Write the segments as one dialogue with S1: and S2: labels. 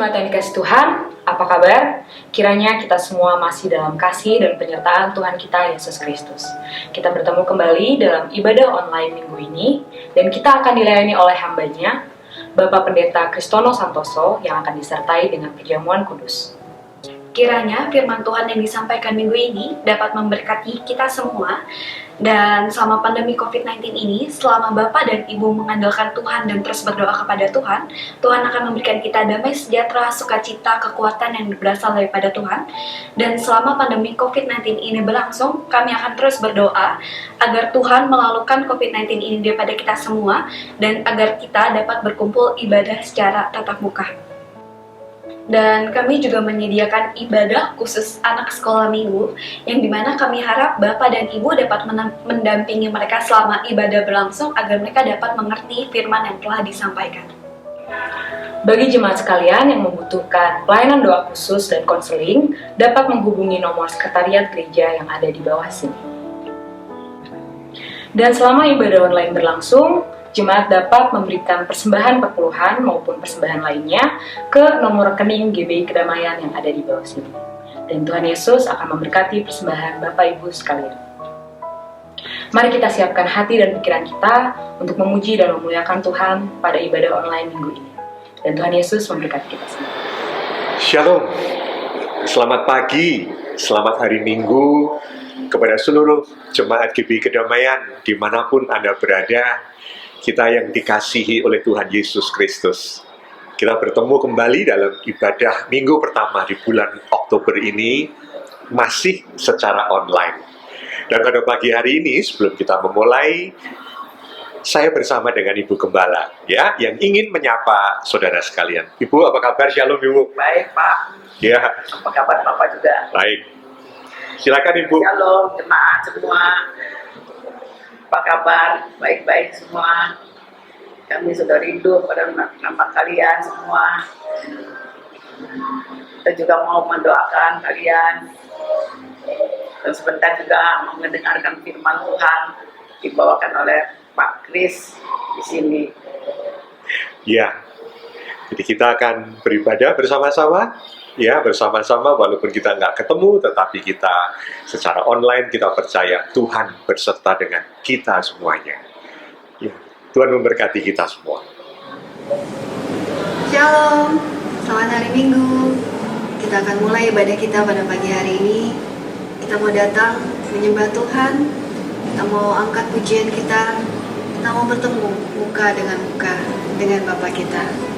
S1: jemaat yang dikasih Tuhan, apa kabar? Kiranya kita semua masih dalam kasih dan penyertaan Tuhan kita Yesus Kristus. Kita bertemu kembali dalam ibadah online minggu ini, dan kita akan dilayani oleh hambanya, Bapak Pendeta Kristono Santoso, yang akan disertai dengan perjamuan kudus.
S2: Kiranya firman Tuhan yang disampaikan minggu ini dapat memberkati kita semua. Dan selama pandemi COVID-19 ini, selama Bapak dan Ibu mengandalkan Tuhan dan terus berdoa kepada Tuhan, Tuhan akan memberikan kita damai sejahtera, sukacita, kekuatan yang berasal daripada Tuhan. Dan selama pandemi COVID-19 ini berlangsung, kami akan terus berdoa agar Tuhan melalukan COVID-19 ini daripada kita semua, dan agar kita dapat berkumpul ibadah secara tatap muka. Dan kami juga menyediakan ibadah khusus anak sekolah minggu, yang dimana kami harap Bapak dan Ibu dapat mendampingi mereka selama ibadah berlangsung agar mereka dapat mengerti firman yang telah disampaikan.
S1: Bagi jemaat sekalian yang membutuhkan pelayanan doa khusus dan konseling, dapat menghubungi nomor sekretariat gereja yang ada di bawah sini. Dan selama ibadah online berlangsung, jemaat dapat memberikan persembahan perpuluhan maupun persembahan lainnya ke nomor rekening GBI Kedamaian yang ada di bawah sini. Dan Tuhan Yesus akan memberkati persembahan Bapak Ibu sekalian. Mari kita siapkan hati dan pikiran kita untuk memuji dan memuliakan Tuhan pada ibadah online minggu ini. Dan Tuhan Yesus memberkati kita semua.
S3: Shalom, selamat pagi, selamat hari Minggu kepada seluruh jemaat GBI Kedamaian dimanapun Anda berada. Kita yang dikasihi oleh Tuhan Yesus Kristus. Kita bertemu kembali dalam ibadah minggu pertama di bulan Oktober ini, masih secara online. Dan pada pagi hari ini, sebelum kita memulai, saya bersama dengan Ibu Gembala, ya, yang ingin menyapa saudara sekalian. Ibu, apa kabar? Shalom, Ibu.
S4: Baik, Pak.
S3: Ya.
S4: Apa kabar Bapak juga?
S3: Baik. Silakan, Ibu.
S4: Shalom, jemaat semua. Apa kabar? Baik-baik semua. Kami sudah rindu pada nama kalian semua. Kita juga mau mendoakan kalian. Dan sebentar juga mau mendengarkan firman Tuhan dibawakan oleh Pak Kris di sini.
S3: Ya. Jadi kita akan beribadah bersama-sama. Ya, bersama-sama walaupun kita nggak ketemu, tetapi kita secara online kita percaya Tuhan berserta dengan kita semuanya. Ya, Tuhan memberkati kita semua.
S5: Shalom, selamat hari Minggu. Kita akan mulai ibadah kita pada pagi hari ini. Kita mau datang menyembah Tuhan, kita mau angkat pujian kita mau bertemu muka dengan Bapa kita.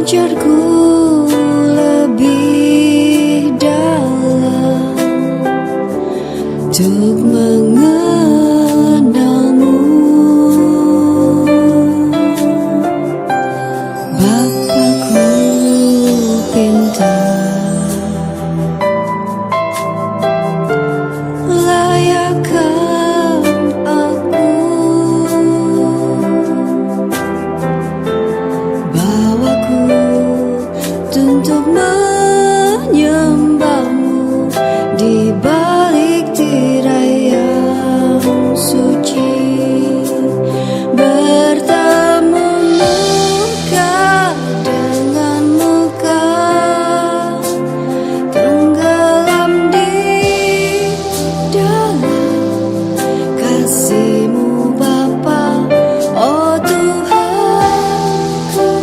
S5: mengejarku lebih dalam untuk mengenalmu. Bapakku pintar, layakkan aku, bawaku untuk menyembahmu di balik tirai yang suci, bertemu muka dengan muka, tenggelam di dalam kasih-Mu Bapa. Oh Tuhanku,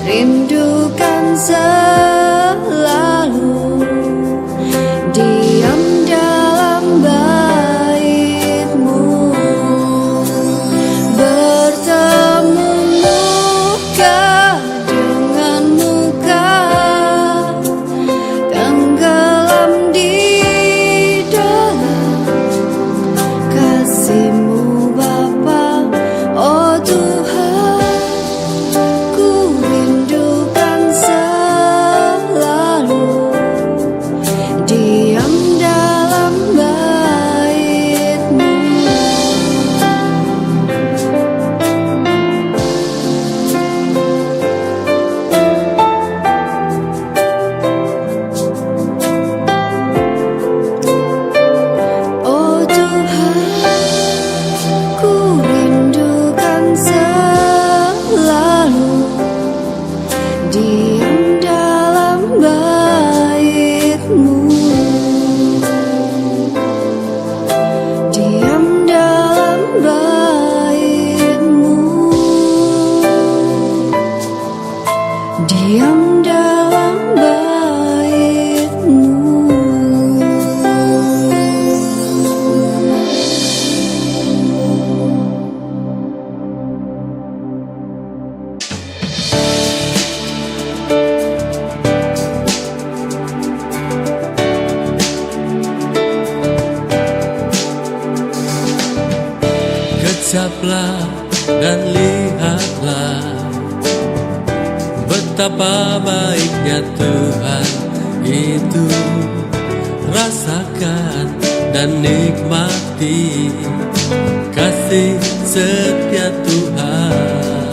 S5: rindukan selalu diam dalam bait-Mu, bertemu muka dengan muka, tenggelam di dalam kasih-Mu Bapa. Oh Tuhan, ku rindukan selalu diam dalam bait-Mu. Oh Tuhan, ku rindukan selalu diam dalam bait-Mu, diam dalam bait-Mu, diam dalam bait-Mu.
S6: Kecaplah dan lihatlah betapa baiknya Tuhan itu. Rasakan dan nikmati kasih setia Tuhan.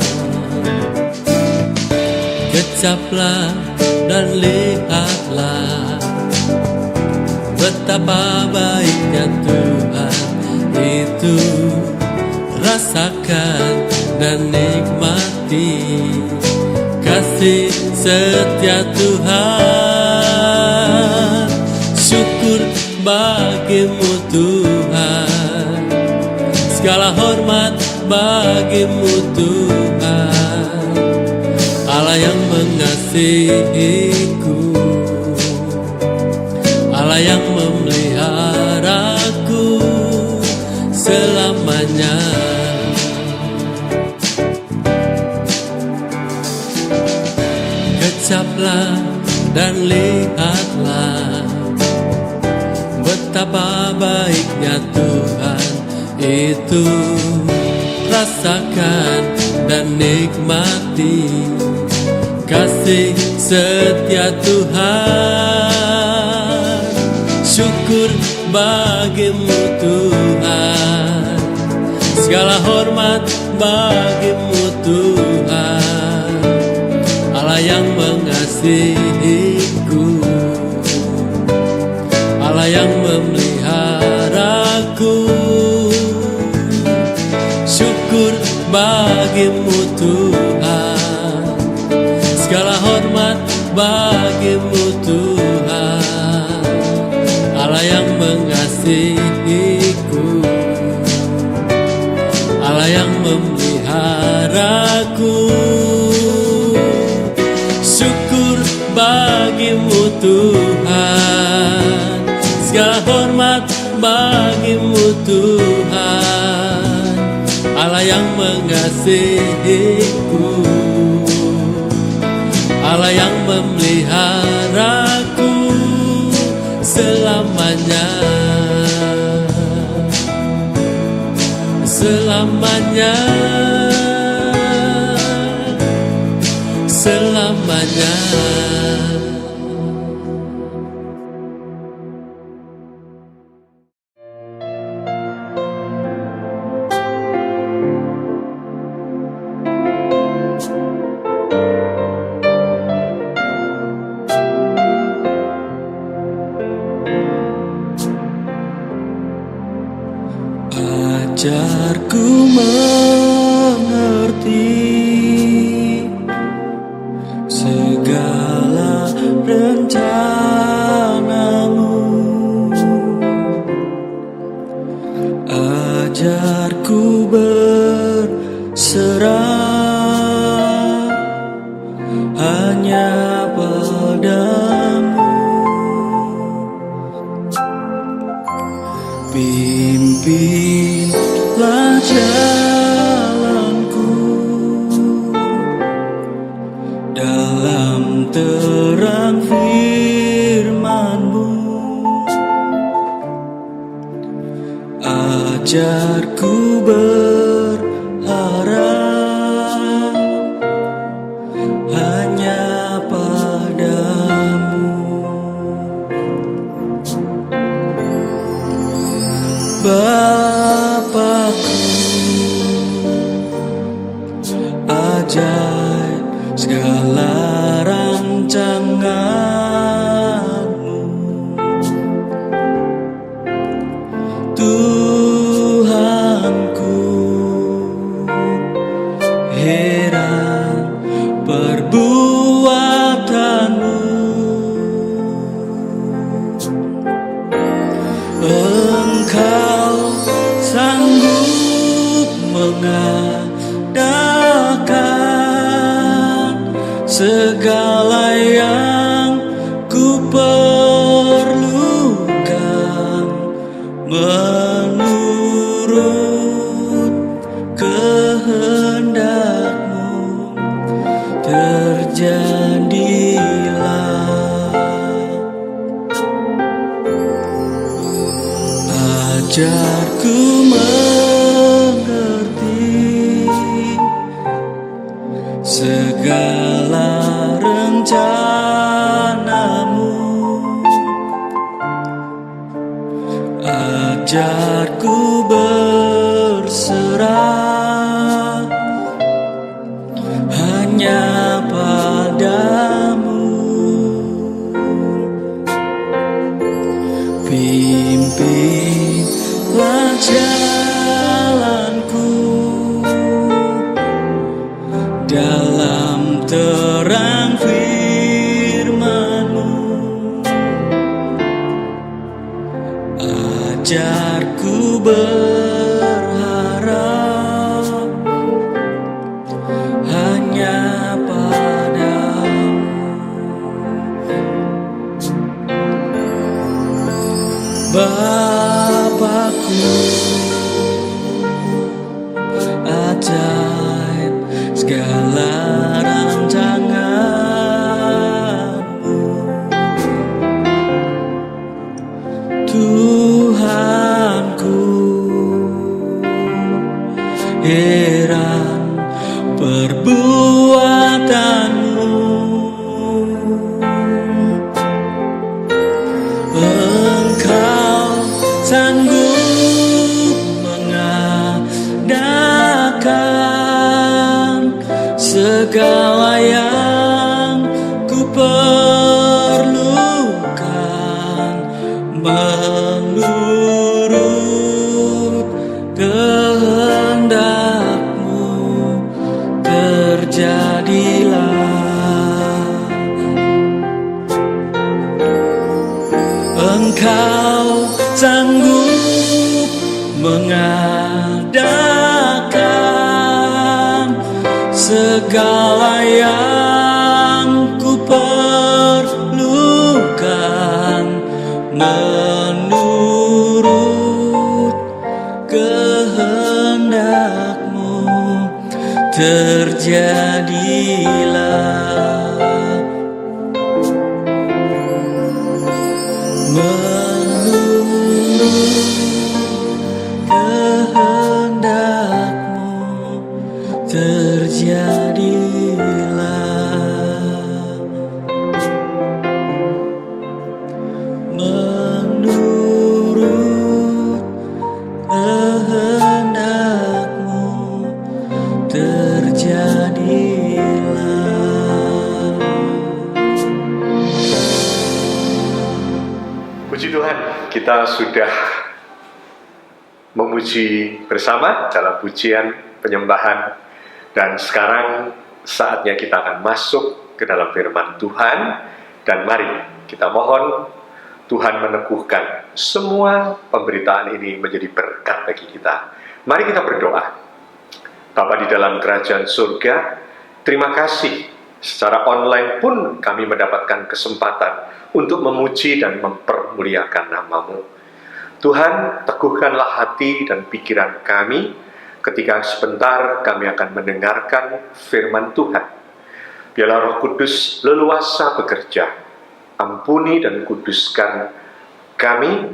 S6: Kecaplah dan lihatlah betapa baiknya Tuhan itu. Rasakan dan nikmati kasih setia Tuhan. Syukur bagi-Mu Tuhan, segala hormat bagi-Mu Tuhan, Allah yang mengasihiku, Allah yang memeliharaku selamanya. Kecaplah dan lihatlah betapa baiknya Tuhan itu. Rasakan dan nikmati kasih setia Tuhan. Syukur bagi-Mu Tuhan, segala hormat bagi-Mu Tuhan, Allah yang mengasihiku, Allah yang memeliharaku. Syukur bagi-Mu Tuhan, segala hormat bagi-Mu Tuhan, Allah yang mengasihiku, Allah yang memeliharaku. Syukur bagi-Mu Tuhan, segala hormat bagi-Mu Tuhan, Allah yang mengasihiku, Allah Kaulah yang memeliharaku selamanya, selamanya, selamanya. Ajarku mengerti segala rencanamu, ajarku berserah hanya padamu. Pimpinlah jalanku dalam terang firman-Mu, ajarku berharap hanya padamu. Bapakku, ajaib segala rancangan-Mu, Tuhanku, heran perbuatan-Mu. Engkau sanggup mengadakan segala yang ku perlukan menurut kehendak-Mu. Terjadilah. Ajarku mengerti segala rencana-Mu, ajarku berserah hanya padamu. Pimpinlah jalanku dalam terang firman-Mu, ajarku berharap hanya padamu. Bapakku, ajaib segala rancangan-Mu, Tuhanku, heran perbuatan-Mu. Engkau sanggup mengadakan segala yang ku perlukan menurut kehendak-Mu. Terjadilah. Engkau sanggup mengadakan segala yang ku perlukan menurut kehendak-Mu. Terjadilah.
S3: Puji Tuhan, kita sudah memuji bersama dalam pujian penyembahan, dan sekarang saatnya kita akan masuk ke dalam firman Tuhan. Dan mari kita mohon Tuhan meneguhkan semua pemberitaan ini menjadi berkat bagi kita. Mari kita berdoa. Bapa di dalam kerajaan surga, terima kasih secara online pun kami mendapatkan kesempatan untuk memuji dan mempermuliakan nama-Mu. Tuhan, teguhkanlah hati dan pikiran kami ketika sebentar kami akan mendengarkan firman Tuhan. Biarlah Roh Kudus leluasa bekerja, ampuni dan kuduskan kami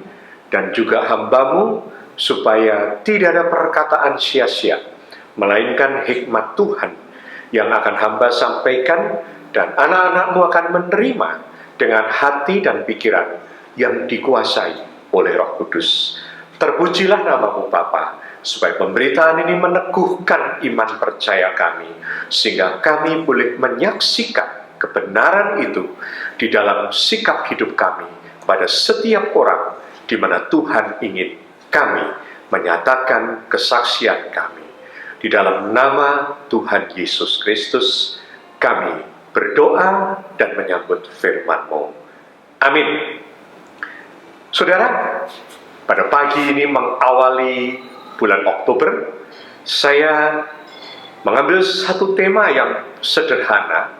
S3: dan juga hamba-Mu, supaya tidak ada perkataan sia-sia, melainkan hikmat Tuhan yang akan hamba sampaikan, dan anak-anak-Mu akan menerima dengan hati dan pikiran yang dikuasai oleh Roh Kudus. Terpujilah nama-Mu Bapa, supaya pemberitaan ini meneguhkan iman percaya kami, sehingga kami boleh menyaksikan kebenaran itu di dalam sikap hidup kami pada setiap orang, di mana Tuhan ingin kami menyatakan kesaksian kami. Di dalam nama Tuhan Yesus Kristus kami berdoa dan menyambut firman-Mu. Amin. Saudara, pada pagi ini mengawali bulan Oktober, saya mengambil satu tema yang sederhana,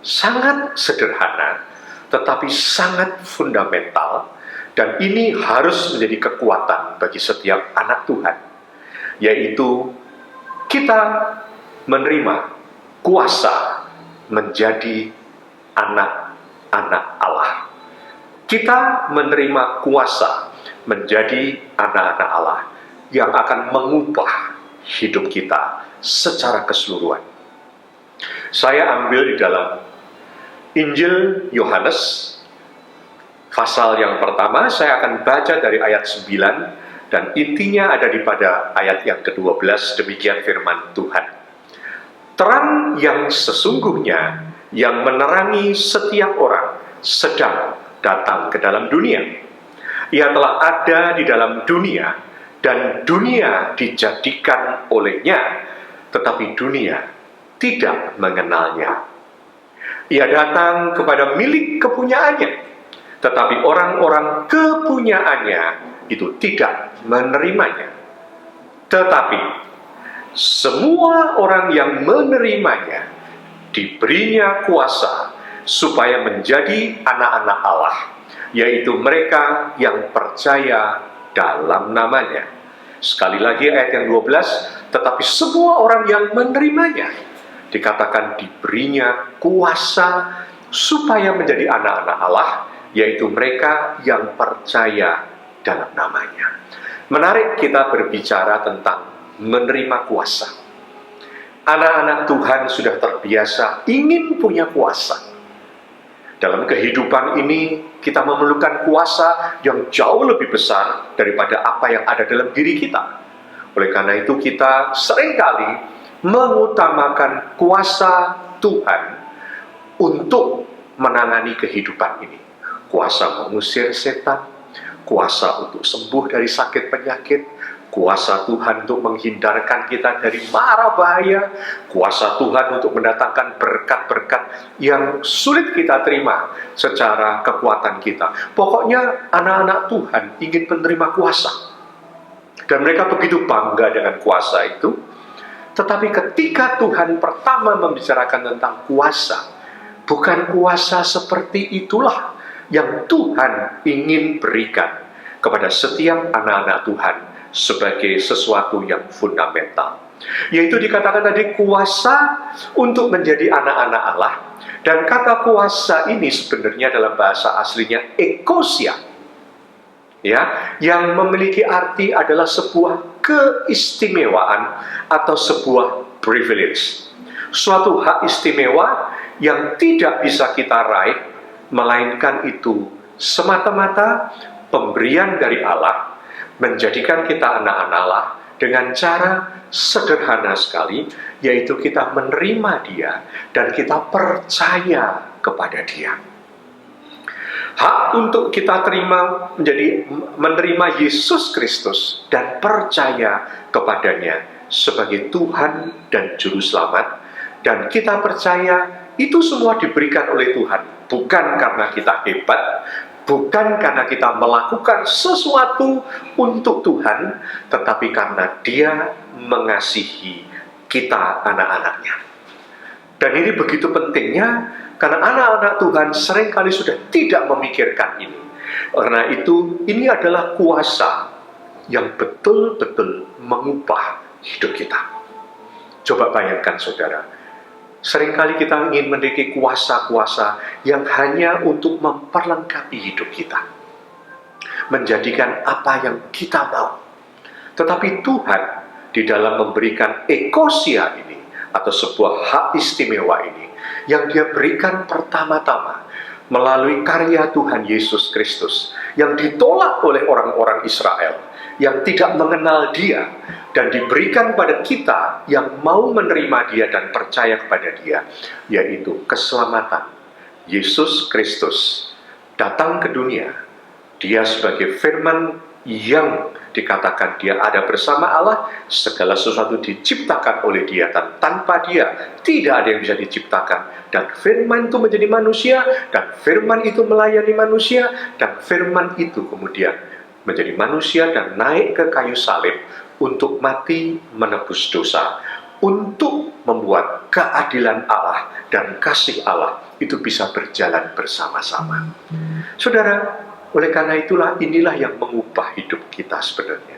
S3: sangat sederhana, tetapi sangat fundamental, dan ini harus menjadi kekuatan bagi setiap anak Tuhan, yaitu kita menerima kuasa menjadi anak-anak Allah. Kita menerima kuasa menjadi anak-anak Allah yang akan mengubah hidup kita secara keseluruhan. Saya ambil di dalam Injil Yohanes pasal yang pertama. Saya akan baca dari ayat 9, dan intinya ada pada ayat yang ke-12. Demikian firman Tuhan. Terang yang sesungguhnya yang menerangi setiap orang sedang datang ke dalam dunia. Ia telah ada di dalam dunia, dan dunia dijadikan olehnya, tetapi dunia tidak mengenalnya. Ia datang kepada milik kepunyaannya, tetapi orang-orang kepunyaannya itu tidak menerimanya. Tetapi semua orang yang menerimanya diberinya kuasa supaya menjadi anak-anak Allah, yaitu mereka yang percaya dalam namanya. Sekali lagi ayat yang 12, tetapi semua orang yang menerimanya dikatakan diberinya kuasa supaya menjadi anak-anak Allah, yaitu mereka yang percaya dalam namanya. Menarik kita berbicara tentang menerima kuasa. Anak-anak Tuhan sudah terbiasa ingin punya kuasa. Dalam kehidupan ini kita memerlukan kuasa yang jauh lebih besar daripada apa yang ada dalam diri kita. Oleh karena itu kita seringkali mengutamakan kuasa Tuhan untuk menangani kehidupan ini. Kuasa mengusir setan, kuasa untuk sembuh dari sakit penyakit, kuasa Tuhan untuk menghindarkan kita dari mara bahaya, kuasa Tuhan untuk mendatangkan berkat-berkat yang sulit kita terima secara kekuatan kita. Pokoknya anak-anak Tuhan ingin menerima kuasa, dan mereka begitu bangga dengan kuasa itu. Tetapi ketika Tuhan pertama membicarakan tentang kuasa, bukan kuasa seperti itulah yang Tuhan ingin berikan kepada setiap anak-anak Tuhan sebagai sesuatu yang fundamental, yaitu dikatakan tadi kuasa untuk menjadi anak-anak Allah. Dan kata kuasa ini sebenarnya dalam bahasa aslinya ekosia, ya, yang memiliki arti adalah sebuah keistimewaan atau sebuah privilege, suatu hak istimewa yang tidak bisa kita raih, melainkan itu semata-mata pemberian dari Allah, menjadikan kita anak-anak Allah dengan cara sederhana sekali, yaitu kita menerima Dia dan kita percaya kepada Dia. Hak untuk kita menerima Yesus Kristus dan percaya kepadanya sebagai Tuhan dan Juru Selamat. Dan kita percaya itu semua diberikan oleh Tuhan, bukan karena kita hebat, bukan karena kita melakukan sesuatu untuk Tuhan, tetapi karena Dia mengasihi kita, anak-anaknya. Dan ini begitu pentingnya, karena anak-anak Tuhan seringkali sudah tidak memikirkan ini. Karena itu, ini adalah kuasa yang betul-betul mengubah hidup kita. Coba bayangkan saudara, seringkali kita ingin memiliki kuasa-kuasa yang hanya untuk memperlengkapi hidup kita, menjadikan apa yang kita mau. Tetapi Tuhan di dalam memberikan ekosia ini, atau sebuah hak istimewa ini, yang Dia berikan pertama-tama melalui karya Tuhan Yesus Kristus, yang ditolak oleh orang-orang Israel, yang tidak mengenal Dia, dan diberikan pada kita yang mau menerima Dia dan percaya kepada Dia, yaitu keselamatan. Yesus Kristus datang ke dunia, Dia sebagai firman yang dikatakan Dia ada bersama Allah, segala sesuatu diciptakan oleh Dia, dan tanpa Dia tidak ada yang bisa diciptakan. Dan firman itu menjadi manusia, dan firman itu melayani manusia, dan firman itu kemudian menjadi manusia dan naik ke kayu salib untuk mati menebus dosa, untuk membuat keadilan Allah dan kasih Allah itu bisa berjalan bersama-sama. Saudara, oleh karena inilah yang mengubah hidup kita sebenarnya.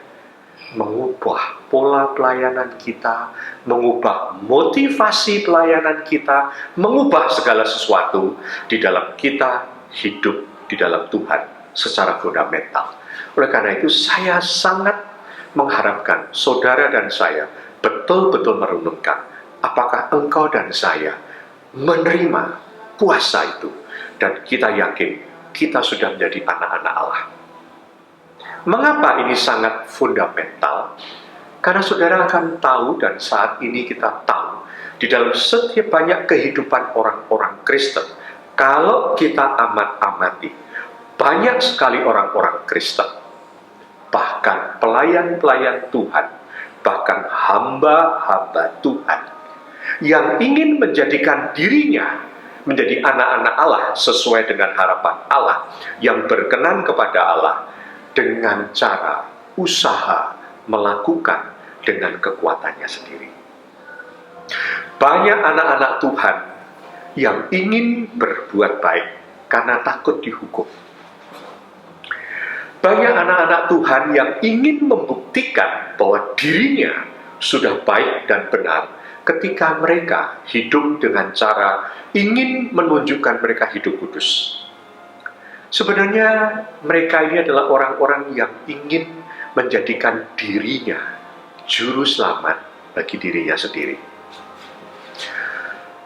S3: Mengubah pola pelayanan kita, mengubah motivasi pelayanan kita, mengubah segala sesuatu di dalam kita hidup di dalam Tuhan secara fundamental. Oleh karena itu, saya sangat mengharapkan saudara dan saya betul-betul merenungkan apakah engkau dan saya menerima kuasa itu, dan kita yakin kita sudah menjadi anak-anak Allah. Mengapa ini sangat fundamental? Karena saudara akan tahu, dan saat ini kita tahu, di dalam setiap banyak kehidupan orang-orang Kristen, kalau kita amat-amati, banyak sekali orang-orang Kristen, bahkan pelayan-pelayan Tuhan, bahkan hamba-hamba Tuhan, yang ingin menjadikan dirinya menjadi anak-anak Allah sesuai dengan harapan Allah, yang berkenan kepada Allah dengan cara usaha melakukan dengan kekuatannya sendiri. Banyak anak-anak Tuhan yang ingin berbuat baik karena takut dihukum. Banyak anak-anak Tuhan yang ingin membuktikan bahwa dirinya sudah baik dan benar ketika mereka hidup dengan cara ingin menunjukkan mereka hidup kudus. Sebenarnya mereka ini adalah orang-orang yang ingin menjadikan dirinya juru selamat bagi dirinya sendiri.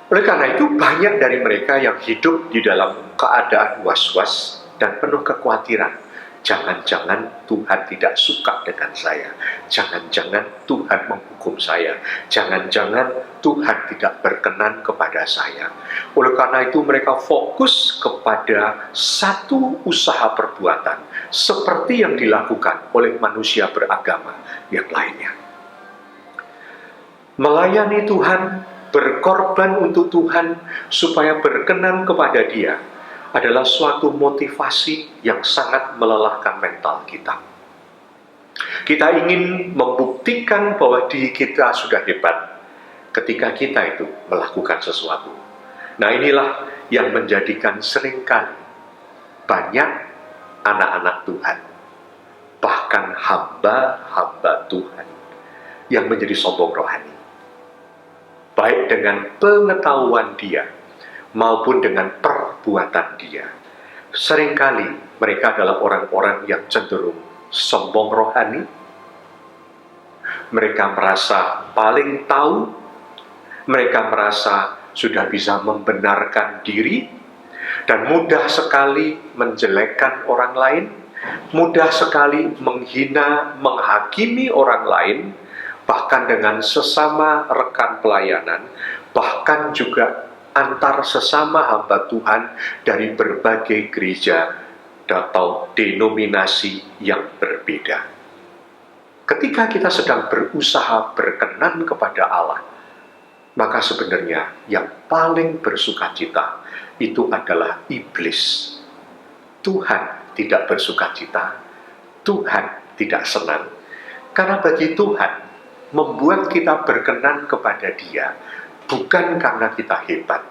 S3: Oleh karena itu, banyak dari mereka yang hidup di dalam keadaan was-was dan penuh kekhawatiran. Jangan-jangan Tuhan tidak suka dengan saya. Jangan-jangan Tuhan menghukum saya. Jangan-jangan Tuhan tidak berkenan kepada saya. Oleh karena itu mereka fokus kepada satu usaha perbuatan, seperti yang dilakukan oleh manusia beragama yang lainnya. Melayani Tuhan, berkorban untuk Tuhan, supaya berkenan kepada Dia, adalah suatu motivasi yang sangat melelahkan mental kita. Kita ingin membuktikan bahwa diri kita sudah hebat ketika kita itu melakukan sesuatu. Nah, inilah yang menjadikan seringkali banyak anak-anak Tuhan, bahkan hamba-hamba Tuhan, yang menjadi sombong rohani, baik dengan pengetahuan dia maupun dengan perbuatan dia. Seringkali mereka adalah orang-orang yang cenderung sombong rohani. Mereka merasa paling tahu, mereka merasa sudah bisa membenarkan diri, dan mudah sekali menjelekkan orang lain, mudah sekali menghina, menghakimi orang lain, bahkan dengan sesama rekan pelayanan, bahkan juga antar sesama hamba Tuhan dari berbagai gereja atau denominasi yang berbeda. Ketika kita sedang berusaha berkenan kepada Allah, maka sebenarnya yang paling bersukacita itu adalah iblis. Tuhan tidak bersukacita, Tuhan tidak senang, karena bagi Tuhan membuat kita berkenan kepada Dia bukan karena kita hebat,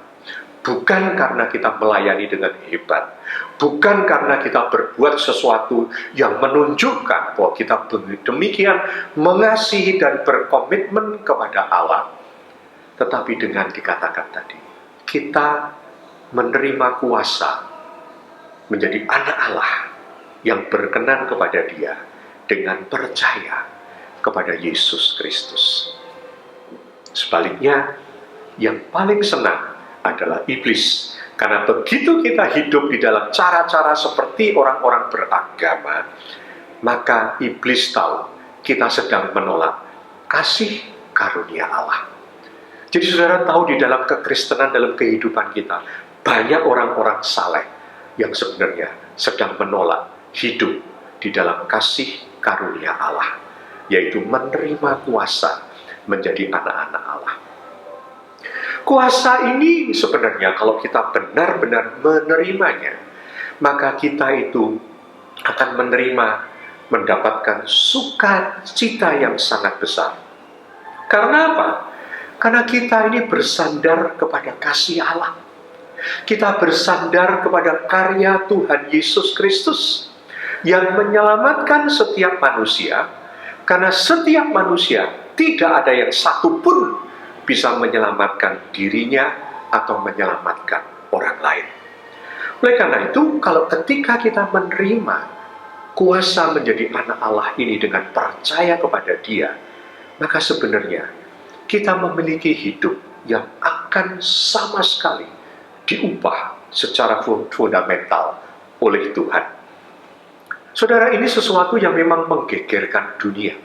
S3: bukan karena kita melayani dengan hebat, bukan karena kita berbuat sesuatu yang menunjukkan bahwa kita demikian mengasihi dan berkomitmen kepada Allah. Tetapi dengan dikatakan tadi, kita menerima kuasa menjadi anak Allah yang berkenan kepada Dia dengan percaya kepada Yesus Kristus. Sebaliknya, yang paling senang adalah iblis. Karena begitu kita hidup di dalam cara-cara seperti orang-orang beragama, maka iblis tahu kita sedang menolak kasih karunia Allah. Jadi saudara tahu di dalam kekristenan, dalam kehidupan kita, banyak orang-orang saleh yang sebenarnya sedang menolak hidup di dalam kasih karunia Allah, yaitu menerima kuasa menjadi anak-anak Allah. Kuasa ini sebenarnya kalau kita benar-benar menerimanya, maka kita itu akan mendapatkan sukacita yang sangat besar. Karena apa? Karena kita ini bersandar kepada kasih Allah. Kita bersandar kepada karya Tuhan Yesus Kristus yang menyelamatkan setiap manusia, karena setiap manusia tidak ada yang satu pun bisa menyelamatkan dirinya atau menyelamatkan orang lain. Oleh karena itu, kalau ketika kita menerima kuasa menjadi anak Allah ini dengan percaya kepada Dia, maka sebenarnya kita memiliki hidup yang akan sama sekali diubah secara fundamental oleh Tuhan. Saudara, ini sesuatu yang memang menggegerkan dunia.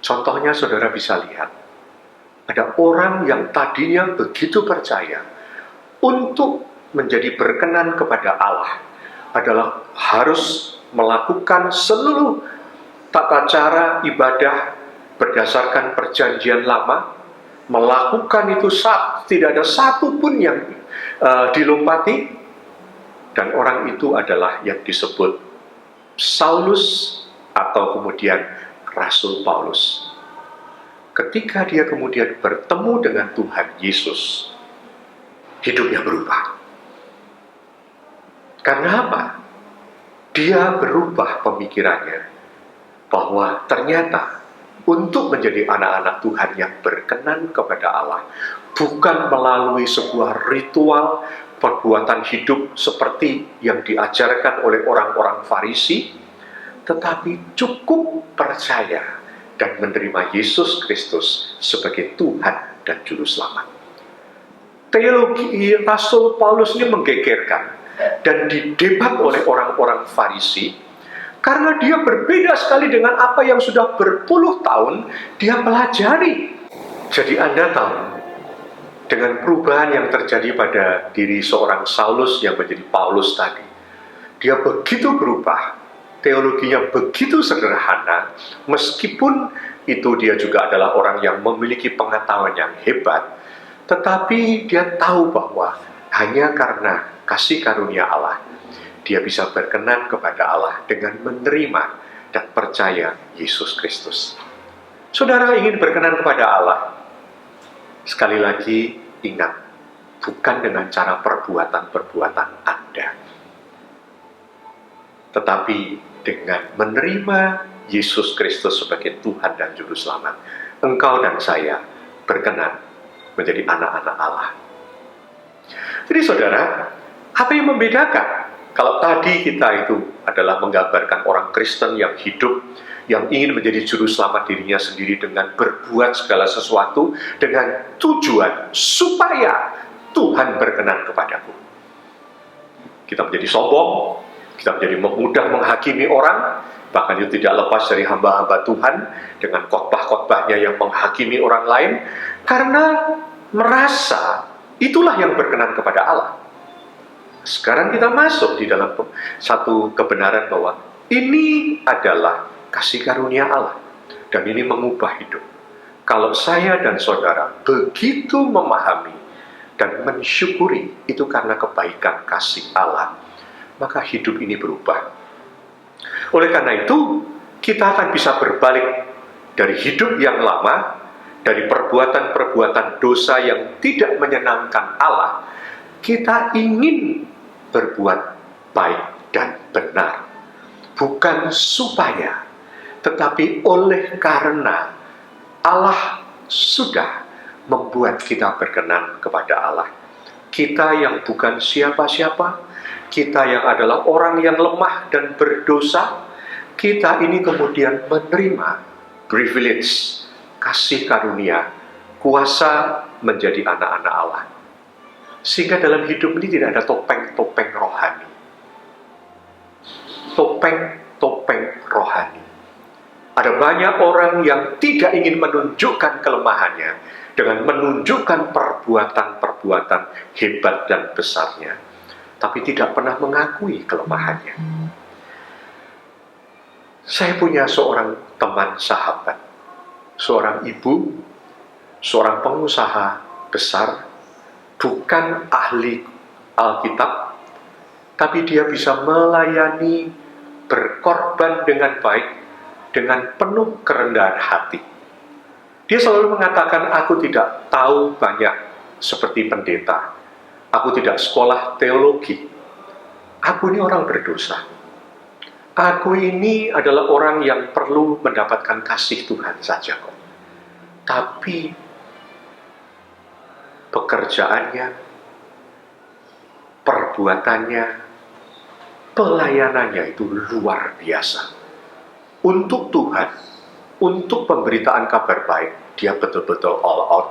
S3: Contohnya saudara bisa lihat, ada orang yang tadinya begitu percaya untuk menjadi berkenan kepada Allah adalah harus melakukan seluruh tata cara ibadah berdasarkan perjanjian lama, melakukan itu tidak ada satu pun yang dilompati, dan orang itu adalah yang disebut Saulus atau kemudian Rasul Paulus. Ketika dia kemudian bertemu dengan Tuhan Yesus, hidupnya berubah. Karena apa? Dia berubah pemikirannya bahwa ternyata untuk menjadi anak-anak Tuhan yang berkenan kepada Allah bukan melalui sebuah ritual perbuatan hidup seperti yang diajarkan oleh orang-orang Farisi, tetapi cukup percaya dan menerima Yesus Kristus sebagai Tuhan dan Juru Selamat. Teologi Rasul Paulus ini menggegerkan dan didebat oleh orang-orang Farisi, karena dia berbeda sekali dengan apa yang sudah berpuluh tahun dia pelajari. Jadi Anda tahu, dengan perubahan yang terjadi pada diri seorang Saulus yang menjadi Paulus tadi, dia begitu berubah, teologinya begitu sederhana, meskipun itu dia juga adalah orang yang memiliki pengetahuan yang hebat, tetapi dia tahu bahwa hanya karena kasih karunia Allah, dia bisa berkenan kepada Allah dengan menerima dan percaya Yesus Kristus. Saudara ingin berkenan kepada Allah? Sekali lagi ingat, bukan dengan cara perbuatan-perbuatan Anda, tetapi dengan menerima Yesus Kristus sebagai Tuhan dan Juru Selamat. Engkau dan saya berkenan menjadi anak-anak Allah. Jadi saudara, apa yang membedakan? Kalau tadi kita itu adalah menggambarkan orang Kristen yang hidup, yang ingin menjadi juru selamat dirinya sendiri dengan berbuat segala sesuatu dengan tujuan supaya Tuhan berkenan kepadaku. Kita menjadi sombong, kita menjadi mudah menghakimi orang, bahkan itu tidak lepas dari hamba-hamba Tuhan dengan khotbah-khotbahnya yang menghakimi orang lain, karena merasa Itulah yang berkenan kepada Allah. Sekarang kita masuk di dalam satu kebenaran bahwa ini adalah kasih karunia Allah. Dan ini mengubah hidup. Kalau saya dan saudara begitu memahami dan mensyukuri itu karena kebaikan kasih Allah, maka hidup ini berubah. Oleh karena itu, kita akan bisa berbalik dari hidup yang lama, dari perbuatan-perbuatan dosa yang tidak menyenangkan Allah. Kita ingin berbuat baik dan benar, bukan supaya, tetapi oleh karena Allah sudah membuat kita berkenan kepada Allah. Kita yang bukan siapa-siapa, kita yang adalah orang yang lemah dan berdosa, kita ini kemudian menerima privilege, kasih karunia, kuasa menjadi anak-anak Allah. Sehingga dalam hidup ini tidak ada topeng-topeng rohani. Topeng-topeng rohani. Ada banyak orang yang tidak ingin menunjukkan kelemahannya dengan menunjukkan perbuatan-perbuatan hebat dan besarnya, tapi tidak pernah mengakui kelemahannya. Saya punya seorang teman sahabat, seorang ibu, seorang pengusaha besar, bukan ahli Alkitab, tapi dia bisa melayani, berkorban dengan baik, dengan penuh kerendahan hati. Dia selalu mengatakan, aku tidak tahu banyak seperti pendeta. Aku tidak sekolah teologi. Aku ini orang berdosa. Aku ini adalah orang yang perlu mendapatkan kasih Tuhan saja kok. Tapi pekerjaannya, perbuatannya, pelayanannya itu luar biasa. Untuk Tuhan, untuk pemberitaan kabar baik, dia betul-betul all out.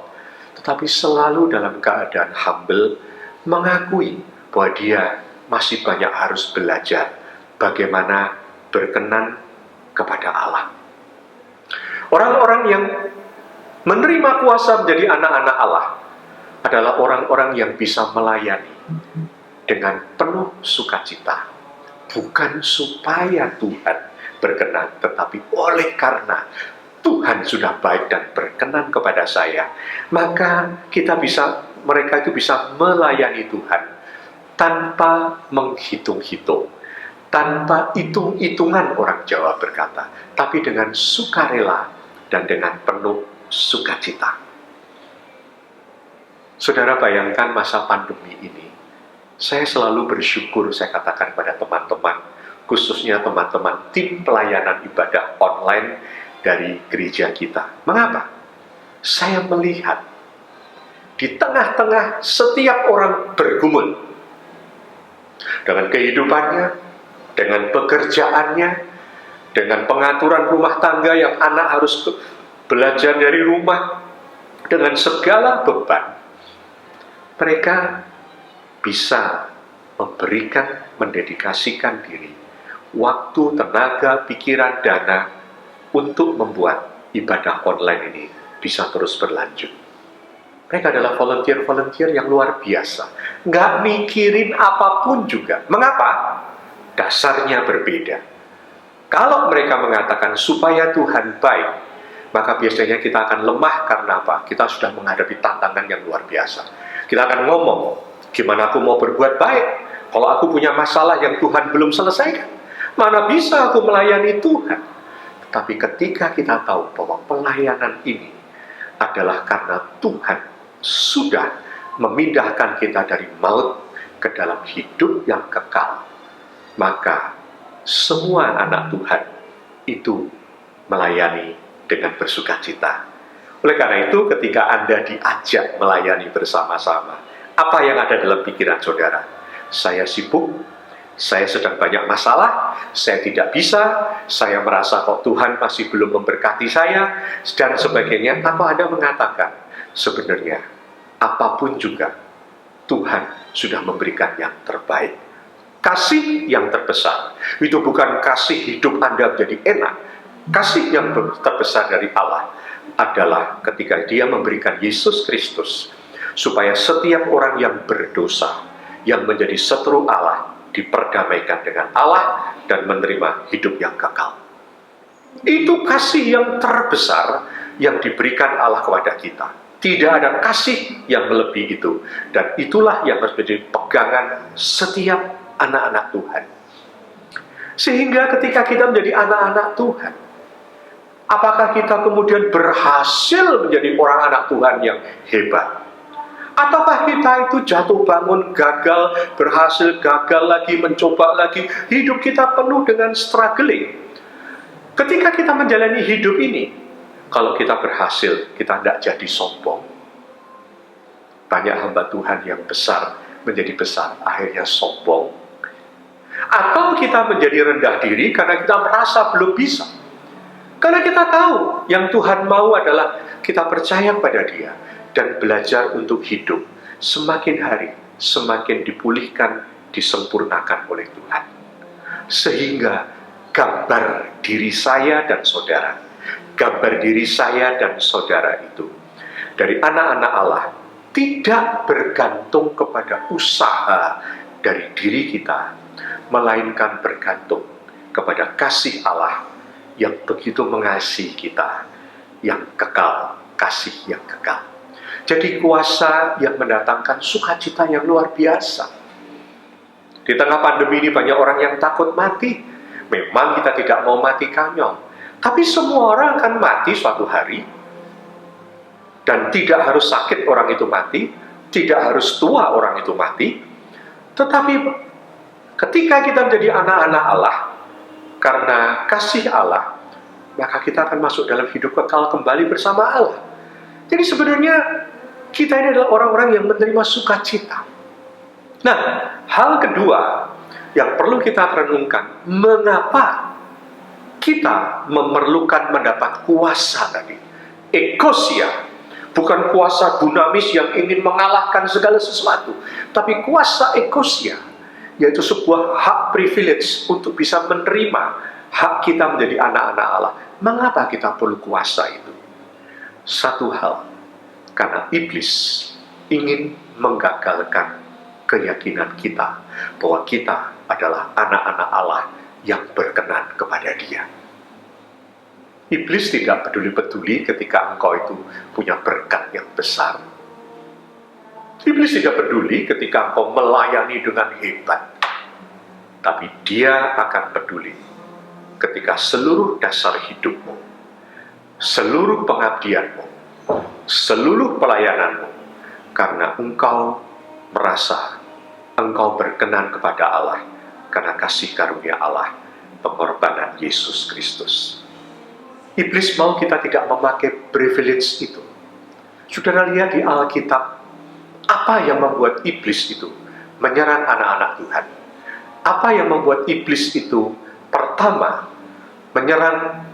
S3: Tetapi selalu dalam keadaan humble, mengakui bahwa dia masih banyak harus belajar bagaimana berkenan kepada Allah. Orang-orang yang menerima kuasa menjadi anak-anak Allah adalah orang-orang yang bisa melayani dengan penuh sukacita. Bukan supaya Tuhan berkenan, tetapi oleh karena Tuhan sudah baik dan berkenan kepada saya, maka mereka itu bisa melayani Tuhan tanpa menghitung-hitung, tanpa hitung-hitungan, orang Jawa berkata, tapi dengan sukarela dan dengan penuh sukacita. Saudara, bayangkan masa pandemi ini, saya selalu bersyukur, saya katakan pada teman-teman, khususnya teman-teman tim pelayanan ibadah online dari gereja kita. Mengapa? Saya melihat di tengah-tengah setiap orang bergumul dengan kehidupannya, dengan pekerjaannya, dengan pengaturan rumah tangga yang anak harus belajar dari rumah, dengan segala beban, mereka bisa mendedikasikan diri, waktu, tenaga, pikiran, dana untuk membuat ibadah online ini bisa terus berlanjut. Mereka adalah volunteer-volunteer yang luar biasa. Nggak mikirin apapun juga. Mengapa? Dasarnya berbeda. Kalau mereka mengatakan supaya Tuhan baik, maka biasanya kita akan lemah karena apa? Kita sudah menghadapi tantangan yang luar biasa. Kita akan ngomong, gimana aku mau berbuat baik kalau aku punya masalah yang Tuhan belum selesaikan? Mana bisa aku melayani Tuhan? Tapi ketika kita tahu bahwa pelayanan ini adalah karena Tuhan sudah memindahkan kita dari maut ke dalam hidup yang kekal, maka semua anak Tuhan itu melayani dengan bersukacita. Oleh karena itu, ketika Anda diajak melayani bersama-sama, apa yang ada dalam pikiran saudara? Saya sibuk, saya sedang banyak masalah, saya tidak bisa, saya merasa kok Tuhan masih belum memberkati saya, dan sebagainya. Atau Anda mengatakan, sebenarnya apapun juga Tuhan sudah memberikan yang terbaik. Kasih yang terbesar itu bukan kasih hidup Anda menjadi enak. Kasih yang terbesar dari Allah adalah ketika Dia memberikan Yesus Kristus supaya setiap orang yang berdosa, yang menjadi setru Allah, diperdamaikan dengan Allah dan menerima hidup yang kekal. Itu kasih yang terbesar yang diberikan Allah kepada kita. Tidak ada kasih yang melebihi itu. Dan itulah yang harus menjadi pegangan setiap anak-anak Tuhan. Sehingga ketika kita menjadi anak-anak Tuhan, apakah kita kemudian berhasil menjadi orang anak Tuhan yang hebat? Ataukah kita itu jatuh bangun, gagal, berhasil, gagal lagi, mencoba lagi, hidup kita penuh dengan struggling? Ketika kita menjalani hidup ini, kalau kita berhasil, kita tidak jadi sombong. Banyak hamba Tuhan yang besar menjadi besar, akhirnya sombong. Atau kita menjadi rendah diri karena kita merasa belum bisa. Karena kita tahu yang Tuhan mau adalah kita percaya pada Dia dan belajar untuk hidup semakin hari semakin dipulihkan, disempurnakan oleh Tuhan. Sehingga gambar diri saya dan saudara, gambar diri saya dan saudara itu dari anak-anak Allah tidak bergantung kepada usaha dari diri kita, melainkan bergantung kepada kasih Allah yang begitu mengasihi kita, yang kekal, kasih yang kekal. Jadi kuasa yang mendatangkan sukacita yang luar biasa. Di tengah pandemi ini banyak orang yang takut mati. Memang kita tidak mau mati konyol, tapi semua orang akan mati suatu hari. Dan tidak harus sakit orang itu mati, tidak harus tua orang itu mati. Tetapi ketika kita menjadi anak-anak Allah, karena kasih Allah, maka kita akan masuk dalam hidup kekal kembali bersama Allah. Jadi sebenarnya kita ini adalah orang-orang yang menerima sukacita. Nah, hal kedua yang perlu kita renungkan, mengapa kita memerlukan mendapat kuasa tadi? Ekosia, bukan kuasa dunamis yang ingin mengalahkan segala sesuatu, tapi kuasa ekosia, yaitu sebuah hak privilege untuk bisa menerima hak kita menjadi anak-anak Allah. Mengapa kita perlu kuasa itu? Satu hal, karena iblis ingin menggagalkan keyakinan kita bahwa kita adalah anak-anak Allah yang berkenan kepada Dia. Iblis tidak peduli-peduli ketika engkau itu punya berkat yang besar. Iblis tidak peduli ketika engkau melayani dengan hebat. Tapi dia akan peduli ketika seluruh dasar hidupmu, seluruh pengabdianmu, seluruh pelayananmu, karena engkau merasa engkau berkenan kepada Allah karena kasih karunia Allah, pengorbanan Yesus Kristus. Iblis mau kita tidak memakai privilege itu. Saudara lihat di Alkitab, apa yang membuat iblis itu menyerang anak-anak Tuhan? Apa yang membuat iblis itu pertama menyerang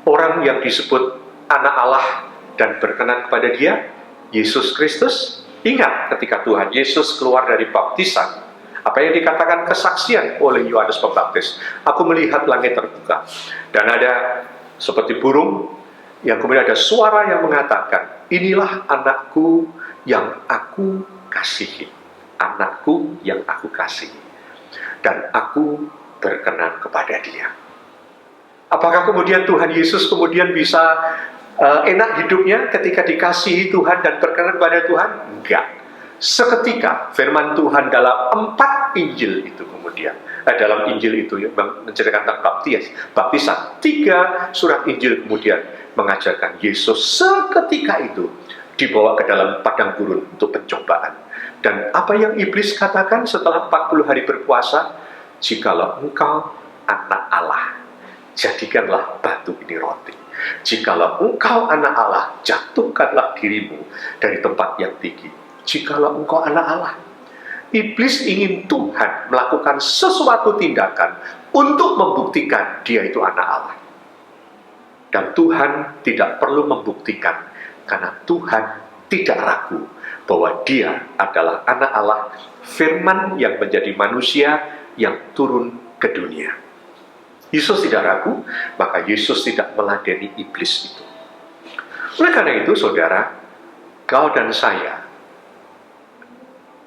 S3: orang yang disebut anak Allah dan berkenan kepada Dia, Yesus Kristus? Ingat ketika Tuhan Yesus keluar dari baptisan, apa yang dikatakan kesaksian oleh Yohanes Pembaptis? Aku melihat langit terbuka, dan ada seperti burung, yang kemudian ada suara yang mengatakan, inilah anakku yang aku kasihi, anakku yang aku kasihi, dan aku berkenan kepada Dia. Apakah kemudian Tuhan Yesus kemudian bisa enak hidupnya ketika dikasihi Tuhan dan berkenan kepada Tuhan? Enggak. Seketika firman Tuhan dalam 4 Injil itu kemudian, dalam Injil itu menceritakan tentang baptisan, 3 surat Injil kemudian mengajarkan Yesus seketika itu dibawa ke dalam padang gurun untuk pencobaan. Dan apa yang iblis katakan setelah 40 hari berpuasa? Jikalau engkau anak Allah, jadikanlah batu ini roti. Jikalau engkau anak Allah, jatuhkanlah dirimu dari tempat yang tinggi. Jikalau engkau anak Allah. Iblis ingin Tuhan melakukan sesuatu tindakan untuk membuktikan Dia itu anak Allah. Dan Tuhan tidak perlu membuktikan, karena Tuhan tidak ragu bahwa Dia adalah anak Allah, firman yang menjadi manusia yang turun ke dunia. Yesus tidak ragu, maka Yesus tidak meladeni iblis itu. Oleh karena itu, saudara, kau dan saya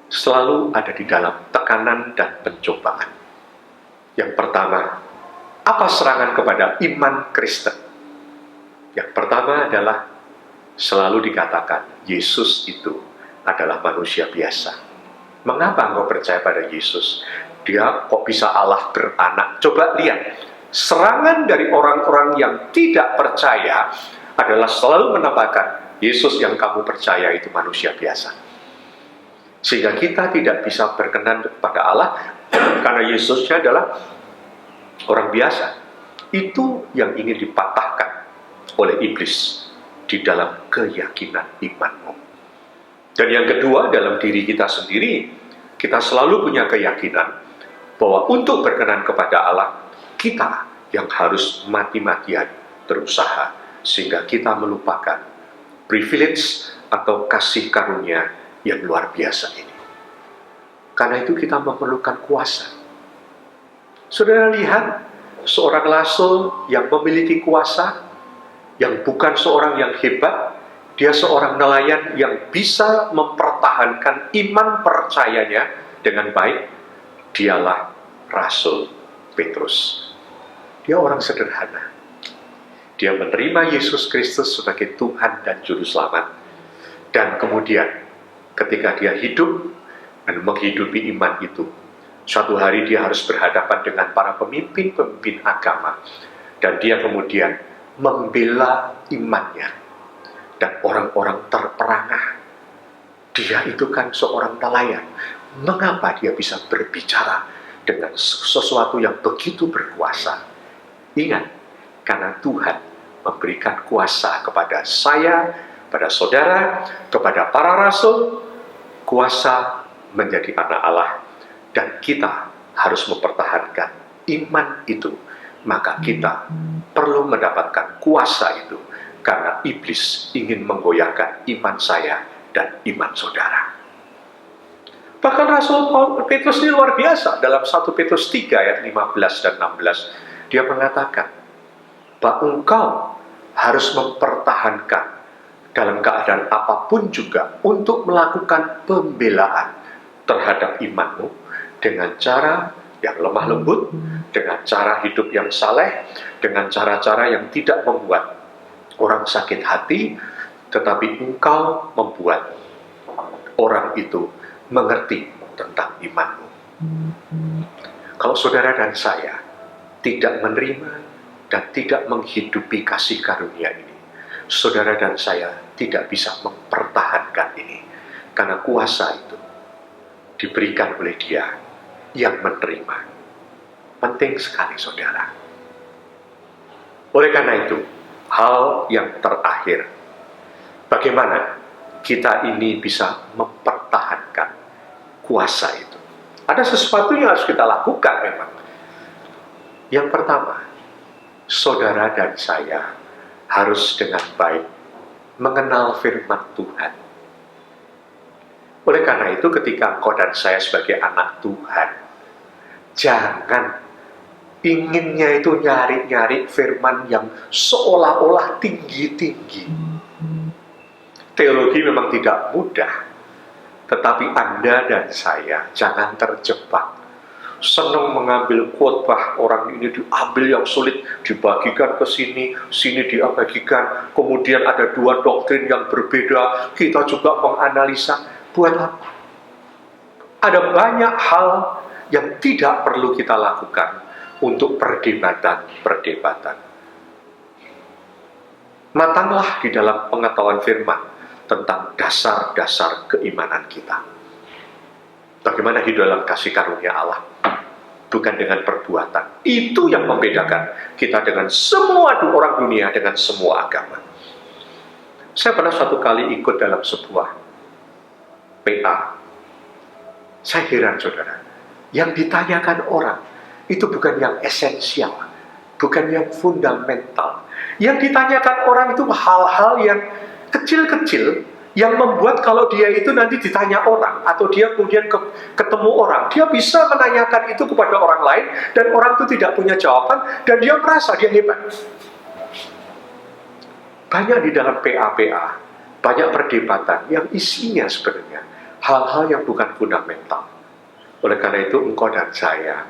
S3: selalu ada di dalam tekanan dan pencobaan. Yang pertama, apa serangan kepada iman Kristen? Yang pertama adalah selalu dikatakan Yesus itu adalah manusia biasa. Mengapa engkau percaya pada Yesus? Dia kok bisa Allah beranak? Coba lihat, serangan dari orang-orang yang tidak percaya adalah selalu menambahkan Yesus yang kamu percaya itu manusia biasa. Sehingga kita tidak bisa berkenan kepada Allah karena Yesusnya adalah orang biasa. Itu yang ingin dipatahkan oleh iblis di dalam keyakinan imanmu. Dan yang kedua, dalam diri kita sendiri, kita selalu punya keyakinan bahwa untuk berkenan kepada Allah, kita yang harus mati-matian berusaha, sehingga kita melupakan privilege atau kasih karunia yang luar biasa ini. Karena itu kita memerlukan kuasa. Saudara lihat, seorang rasul yang memiliki kuasa, yang bukan seorang yang hebat, dia seorang nelayan yang bisa mempertahankan iman percayanya dengan baik. Dialah Rasul Petrus. Dia orang sederhana. Dia menerima Yesus Kristus sebagai Tuhan dan Juru Selamat. Dan kemudian ketika dia hidup dan menghidupi iman itu, suatu hari dia harus berhadapan dengan para pemimpin-pemimpin agama. Dan dia kemudian membela imannya. Dan orang-orang terperangah. Dia itu kan seorang nelayan. Mengapa dia bisa berbicara dengan sesuatu yang begitu berkuasa? Ingat, karena Tuhan memberikan kuasa kepada saya, kepada saudara, kepada para rasul, kuasa menjadi anak Allah. Dan kita harus mempertahankan iman itu. Maka kita perlu mendapatkan kuasa itu, karena iblis ingin menggoyahkan iman saya dan iman saudara. Bahkan Rasul Petrus ini luar biasa. Dalam 1 Petrus 3 ayat 15 dan 16, dia mengatakan bahwa engkau harus mempertahankan dalam keadaan apapun juga untuk melakukan pembelaan terhadap imanmu dengan cara yang lemah lembut, dengan cara hidup yang saleh, dengan cara-cara yang tidak membuat orang sakit hati, tetapi engkau membuat orang itu mengerti tentang imanmu. Kalau saudara dan saya tidak menerima dan tidak menghidupi kasih karunia ini, saudara dan saya tidak bisa mempertahankan ini, karena kuasa itu diberikan oleh Dia yang menerima. Penting sekali, saudara. Oleh karena itu, hal yang terakhir, bagaimana kita ini bisa mempertahankan kuasa itu? Ada sesuatu yang harus kita lakukan memang. Yang pertama, saudara dan saya harus dengan baik mengenal firman Tuhan. Oleh karena itu, ketika engkau dan saya sebagai anak Tuhan, jangan inginnya itu nyari-nyari firman yang seolah-olah tinggi-tinggi. Teologi memang tidak mudah, tetapi Anda dan saya jangan terjebak. Senang mengambil khotbah orang ini, diambil yang sulit, dibagikan ke sini, sini dibagikan. Kemudian ada dua doktrin yang berbeda, kita juga menganalisa. Buat apa? Ada banyak hal yang tidak perlu kita lakukan untuk perdebatan. Matanglah di dalam pengetahuan firman tentang dasar-dasar keimanan kita. Bagaimana hidup dalam kasih karunia Allah, bukan dengan perbuatan. Itu yang membedakan kita dengan semua orang dunia, dengan semua agama. Saya pernah suatu kali ikut dalam sebuah PA. Saya heran, saudara. Yang ditanyakan orang itu bukan yang esensial, bukan yang fundamental. Yang ditanyakan orang itu hal-hal yang kecil-kecil, yang membuat kalau dia itu nanti ditanya orang, atau dia kemudian ketemu orang, dia bisa menanyakan itu kepada orang lain, dan orang itu tidak punya jawaban, dan dia merasa dia hebat. Banyak di dalam PA-PA, banyak perdebatan yang isinya sebenarnya hal-hal yang bukan fundamental. Oleh karena itu, engkau dan saya,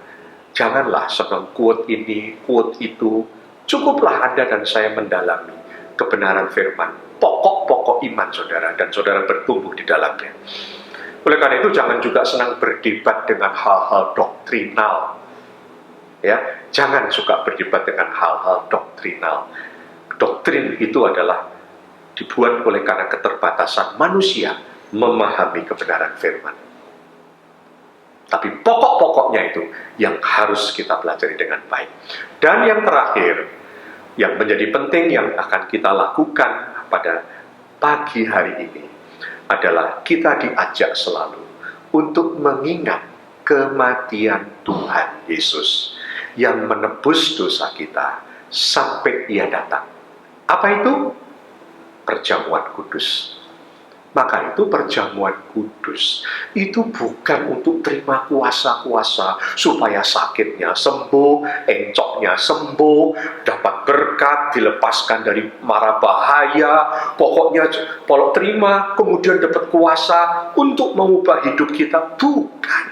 S3: janganlah senang quote ini, quote itu. Cukuplah Anda dan saya mendalami kebenaran firman, pokok-pokok iman saudara, dan saudara bertumbuh di dalamnya. Oleh karena itu, jangan juga senang berdebat dengan hal-hal doktrinal. Ya, jangan suka berdebat dengan hal-hal doktrinal. Doktrin itu adalah dibuat oleh karena keterbatasan manusia memahami kebenaran firman. Tapi pokok-pokoknya itu yang harus kita pelajari dengan baik. Dan yang terakhir, yang menjadi penting yang akan kita lakukan pada pagi hari ini adalah kita diajak selalu untuk mengingat kematian Tuhan Yesus yang menebus dosa kita sampai Ia datang. Apa itu? Perjamuan kudus. Maka itu perjamuan kudus itu bukan untuk terima kuasa-kuasa supaya sakitnya sembuh, encoknya sembuh, dapat berkat, dilepaskan dari mara bahaya, pokoknya terima kemudian dapat kuasa untuk mengubah hidup kita. Bukan.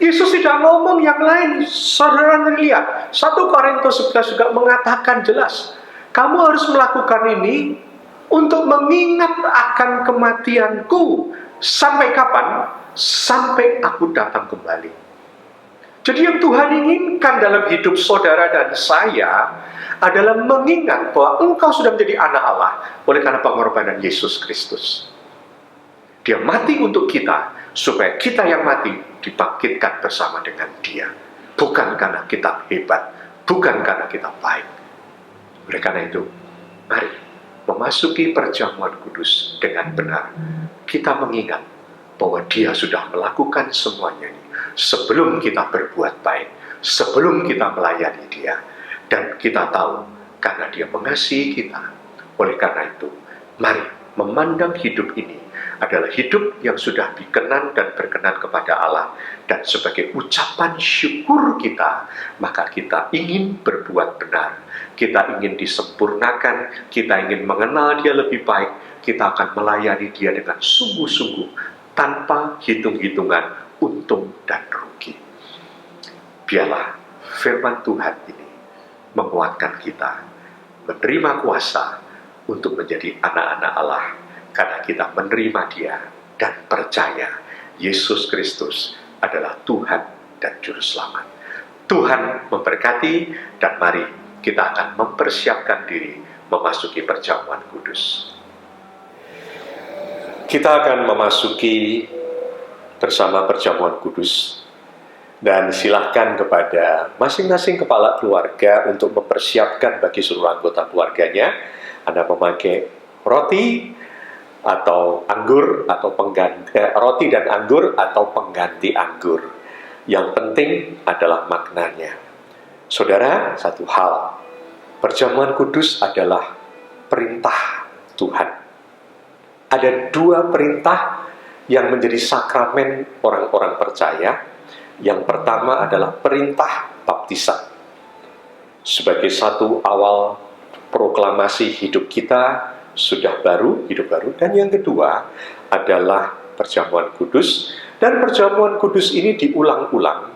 S3: Yesus tidak ngomong yang lain. Saudara lihat, 1 Korintus 11 juga mengatakan jelas, kamu harus melakukan ini untuk mengingat akan kematianku. Sampai kapan? Sampai aku datang kembali. Jadi yang Tuhan inginkan dalam hidup saudara dan saya adalah mengingat bahwa engkau sudah menjadi anak Allah oleh karena pengorbanan Yesus Kristus. Dia mati untuk kita, supaya kita yang mati dibangkitkan bersama dengan Dia. Bukan karena kita hebat, bukan karena kita baik. Oleh karena itu, mari memasuki perjamuan kudus dengan benar. Kita mengingat bahwa Dia sudah melakukan semuanya ini sebelum kita berbuat baik, sebelum kita melayani Dia. Dan kita tahu karena Dia mengasihi kita. Oleh karena itu, mari memandang hidup ini adalah hidup yang sudah dikenan dan berkenan kepada Allah. Dan sebagai ucapan syukur kita, maka kita ingin berbuat benar. Kita ingin disempurnakan, kita ingin mengenal Dia lebih baik. Kita akan melayani Dia dengan sungguh-sungguh, tanpa hitung-hitungan untung dan rugi. Biarlah firman Tuhan ini menguatkan kita, menerima kuasa untuk menjadi anak-anak Allah, karena kita menerima Dia dan percaya Yesus Kristus adalah Tuhan dan Juru Selamat. Tuhan memberkati, dan mari kita akan mempersiapkan diri memasuki perjamuan kudus. Kita akan memasuki bersama perjamuan kudus, dan silahkan kepada masing-masing kepala keluarga untuk mempersiapkan bagi seluruh anggota keluarganya. Anda memakai roti atau anggur atau pengganti roti dan anggur atau pengganti anggur. Yang penting adalah maknanya. Saudara, satu hal, perjamuan kudus adalah perintah Tuhan. Ada dua perintah yang menjadi sakramen orang-orang percaya. Yang pertama adalah perintah baptisan, sebagai satu awal proklamasi hidup kita sudah baru, hidup baru. Dan yang kedua adalah perjamuan kudus. Dan perjamuan kudus ini diulang-ulang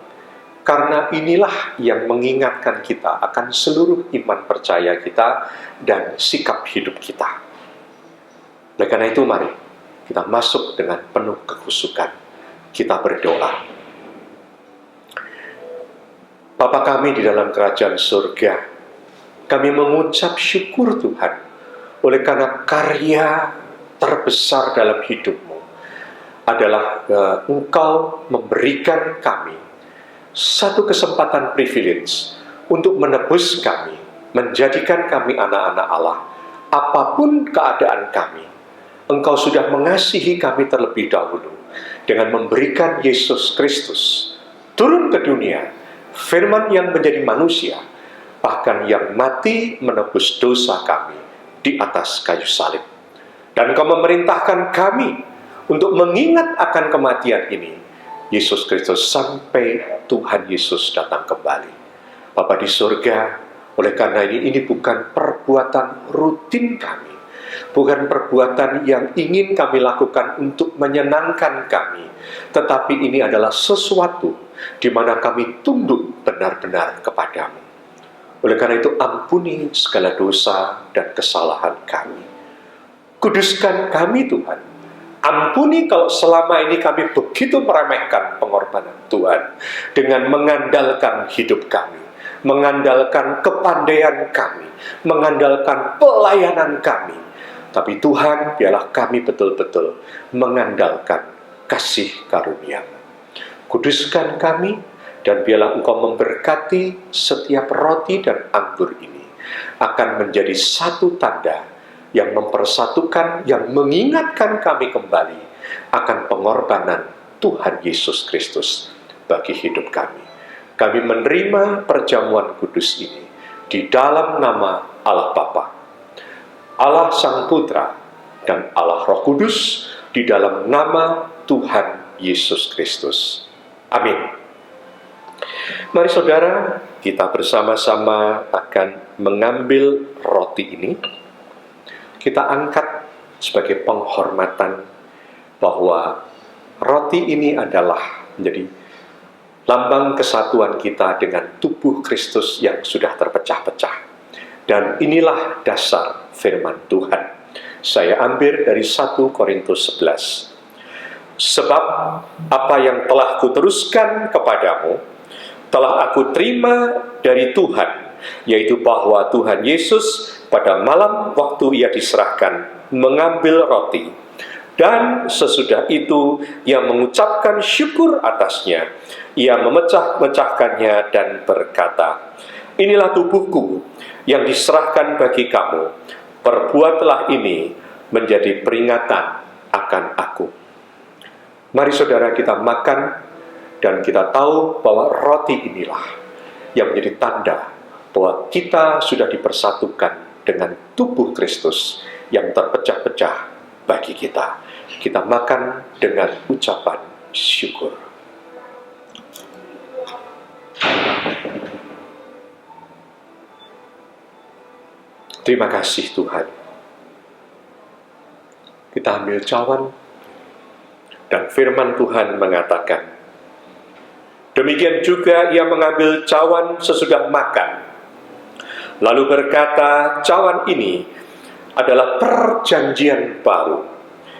S3: karena inilah yang mengingatkan kita akan seluruh iman percaya kita dan sikap hidup kita. Oleh karena itu, mari kita masuk dengan penuh kekhusyukan. Kita berdoa. Bapa kami di dalam kerajaan surga, kami mengucap syukur Tuhan oleh karena karya terbesar dalam hidupmu adalah Engkau memberikan kami satu kesempatan privilege untuk menebus kami, menjadikan kami anak-anak Allah. Apapun keadaan kami, Engkau sudah mengasihi kami terlebih dahulu dengan memberikan Yesus Kristus turun ke dunia, firman yang menjadi manusia, bahkan yang mati menebus dosa kami di atas kayu salib. Dan Engkau memerintahkan kami untuk mengingat akan kematian ini, Yesus Kristus, sampai Tuhan Yesus datang kembali. Bapa di surga, oleh karena ini bukan perbuatan rutin kami, bukan perbuatan yang ingin kami lakukan untuk menyenangkan kami, tetapi ini adalah sesuatu di mana kami tunduk benar-benar kepadamu. Oleh karena itu, ampuni segala dosa dan kesalahan kami. Kuduskan kami, Tuhan. Ampuni kalau selama ini kami begitu meremehkan pengorbanan Tuhan dengan mengandalkan hidup kami, mengandalkan kepandaian kami, mengandalkan pelayanan kami. Tapi Tuhan, biarlah kami betul-betul mengandalkan kasih karunia-Mu. Kuduskan kami, dan biarlah Engkau memberkati setiap roti dan anggur ini akan menjadi satu tanda yang mempersatukan, yang mengingatkan kami kembali akan pengorbanan Tuhan Yesus Kristus bagi hidup kami. Kami menerima perjamuan kudus ini di dalam nama Allah Bapa, Allah Sang Putra, dan Allah Roh Kudus, di dalam nama Tuhan Yesus Kristus. Amin. Mari saudara, kita bersama-sama akan mengambil roti ini. Kita angkat sebagai penghormatan bahwa roti ini adalah menjadi lambang kesatuan kita dengan tubuh Kristus yang sudah terpecah-pecah. Dan inilah dasar firman Tuhan. Saya ambil dari 1 Korintus 11. Sebab apa yang telah kuteruskan kepadamu, telah aku terima dari Tuhan, yaitu bahwa Tuhan Yesus pada malam waktu ia diserahkan mengambil roti, dan sesudah itu ia mengucapkan syukur atasnya, ia memecah-mecahkannya dan berkata, inilah tubuhku yang diserahkan bagi kamu, perbuatlah ini menjadi peringatan akan aku. Mari saudara, kita makan dan kita tahu bahwa roti inilah yang menjadi tanda bahwa kita sudah dipersatukan dengan tubuh Kristus yang terpecah-pecah bagi kita. Kita makan dengan ucapan syukur. Terima kasih Tuhan. Kita ambil cawan, dan firman Tuhan mengatakan, demikian juga ia mengambil cawan sesudah makan, lalu berkata, cawan ini adalah perjanjian baru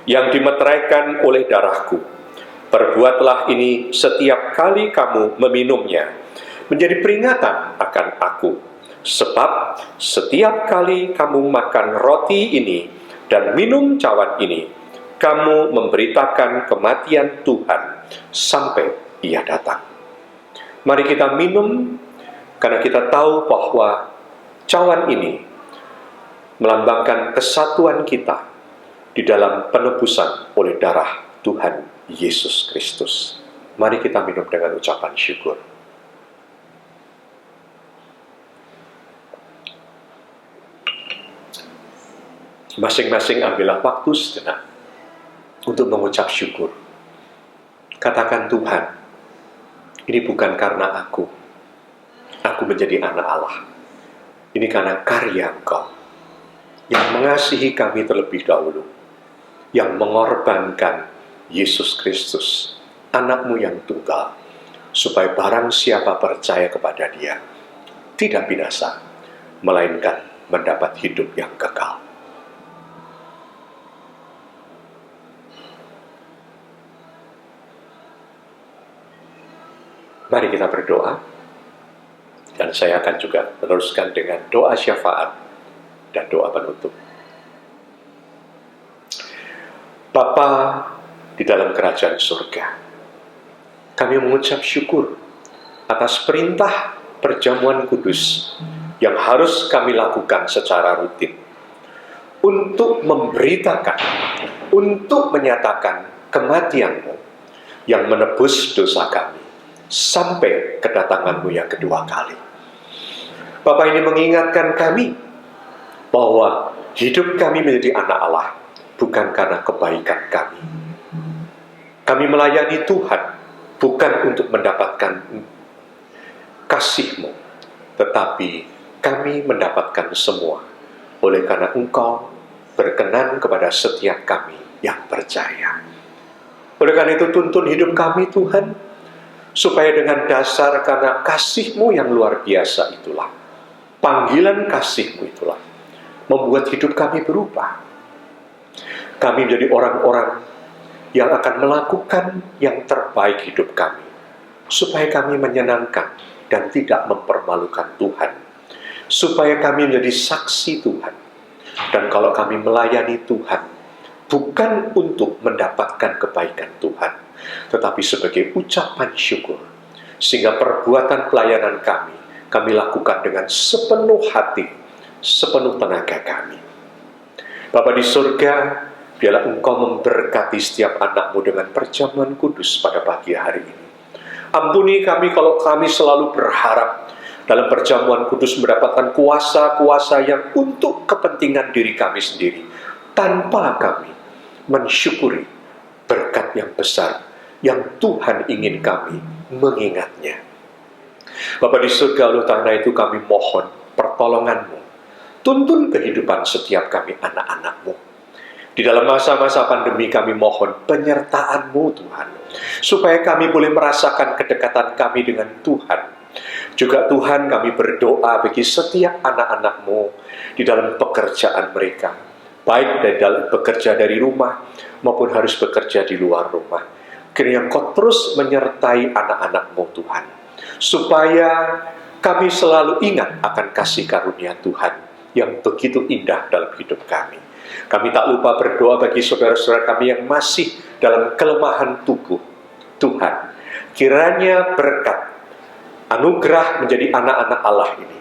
S3: yang dimeteraikan oleh darahku. Perbuatlah ini setiap kali kamu meminumnya, menjadi peringatan akan aku. Sebab setiap kali kamu makan roti ini dan minum cawan ini, kamu memberitakan kematian Tuhan sampai ia datang. Mari kita minum, karena kita tahu bahwa cawan ini melambangkan kesatuan kita di dalam penebusan oleh darah Tuhan Yesus Kristus. Mari kita minum dengan ucapan syukur. Masing-masing ambillah waktu sejenak untuk mengucap syukur. Katakan, Tuhan, ini bukan karena aku menjadi anak Allah. Ini karena karya Engkau yang mengasihi kami terlebih dahulu, yang mengorbankan Yesus Kristus, anak-Mu yang tunggal, supaya barang siapa percaya kepada Dia tidak binasa, melainkan mendapat hidup yang kekal. Mari kita berdoa, dan saya akan juga meneruskan dengan doa syafaat dan doa penutup. Bapa di dalam kerajaan surga, kami mengucap syukur atas perintah perjamuan kudus yang harus kami lakukan secara rutin untuk memberitakan, untuk menyatakan kematian-Mu yang menebus dosa kami sampai kedatangan-Mu yang kedua kali. Bapa, ini mengingatkan kami bahwa hidup kami menjadi anak Allah bukan karena kebaikan kami. Kami melayani Tuhan bukan untuk mendapatkan kasih-Mu, tetapi kami mendapatkan semua oleh karena Engkau berkenan kepada setiap kami yang percaya. Oleh karena itu tuntun hidup kami Tuhan, supaya dengan dasar karena kasih-Mu yang luar biasa itulah, panggilan kasih-Mu itulah, membuat hidup kami berubah. Kami menjadi orang-orang yang akan melakukan yang terbaik hidup kami, supaya kami menyenangkan dan tidak mempermalukan Tuhan, supaya kami menjadi saksi Tuhan. Dan kalau kami melayani Tuhan, bukan untuk mendapatkan kebaikan Tuhan, tetapi sebagai ucapan syukur, sehingga perbuatan pelayanan kami lakukan dengan sepenuh hati, sepenuh tenaga kami. Bapa di surga, biarlah Engkau memberkati setiap anak-Mu dengan perjamuan kudus pada pagi hari ini. Ampuni kami kalau kami selalu berharap dalam perjamuan kudus mendapatkan kuasa-kuasa yang untuk kepentingan diri kami sendiri, tanpa kami mensyukuri berkat yang besar yang Tuhan ingin kami mengingatnya. Bapa di surga, oleh karena itu kami mohon pertolongan-Mu. Tuntun kehidupan setiap kami anak-anak-Mu. Di dalam masa-masa pandemi kami mohon penyertaan-Mu Tuhan, supaya kami boleh merasakan kedekatan kami dengan Tuhan. Juga Tuhan, kami berdoa bagi setiap anak-anak-Mu di dalam pekerjaan mereka, baik dalam bekerja dari rumah maupun harus bekerja di luar rumah. Kiranya Engkau terus menyertai anak-anak-Mu Tuhan, supaya kami selalu ingat akan kasih karunia Tuhan yang begitu indah dalam hidup kami. Kami tak lupa berdoa bagi saudara-saudara kami yang masih dalam kelemahan tubuh. Tuhan, kiranya berkat anugerah menjadi anak-anak Allah ini